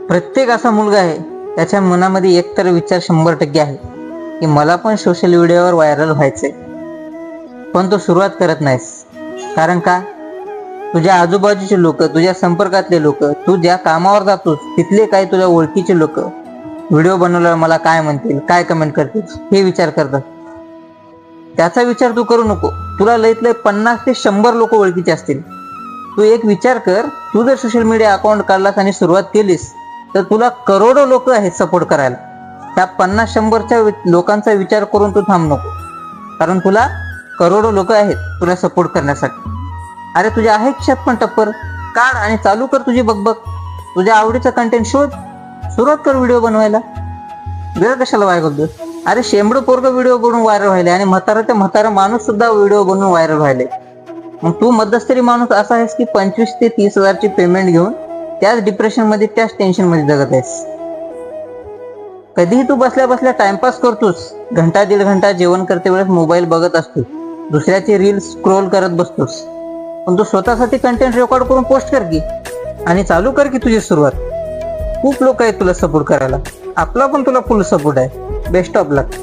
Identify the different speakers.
Speaker 1: प्रत्येक असा मुलगा आहे त्याच्या मनामध्ये एक तर विचार 100% आहे की मला पण सोशल मीडियावर व्हायरल व्हायचंय, पण तो सुरुवात करत नाहीस. कारण का? तुझ्या आजूबाजूचे लोक, तुझ्या संपर्कातले लोक, तू ज्या कामावर जातोस तिथले काही तुझ्या ओळखीचे लोक व्हिडिओ बनवल्यावर मला काय म्हणतील, काय कमेंट करतील हे विचार करतात. त्याचा विचार तू करू नको. तुला लईत लई 50 ते 100 लोक ओळखीचे असतील. तू एक विचार कर, तू जर सोशल मीडिया अकाउंट काढलास आणि सुरुवात केलीस तर तुला करोडो लोक आहेत सपोर्ट करायला. त्या 50-100च्या लोकांचा विचार करून तू थांब नको, कारण तुला करोडो लोक आहेत तुला सपोर्ट करण्यासाठी. अरे तुझ्या आहे खिशात पण टप्पर काढ आणि चालू कर तुझी बकबक. तुझ्या आवडीचा कंटेंट शोध, सुरुवात कर व्हिडिओ बनवायला. वेळ कशाला वाया घालतोस? अरे शेंबडं पोरग व्हिडिओ बनवून व्हायरल व्हायले आणि म्हातारा माणूस सुद्धा व्हिडिओ बनवून व्हायरल व्हायले. मग तू मध्यस्तरी माणूस असा आहेस की 25 ते 30 हजारची पेमेंट घेऊन त्याच डिप्रेशन मध्ये, त्याच टेन्शन मध्ये जगत आहेस. कधीही तू बसल्या बसल्या टाइमपास करतोस, घंटा 1.5 घंटा जेवण करते वेळेस मोबाईल बघत असतोस, दुसऱ्याचे रील्स स्क्रोल करत बसतोस. पण तू स्वतःसाठी कंटेंट रेकॉर्ड करून पोस्ट कर की आणि चालू कर की तुझी सुरुवात. खूप लोक आहेत तुला सपोर्ट करायला. आपला पण तुला फुल सपोर्ट आहे. Best of luck.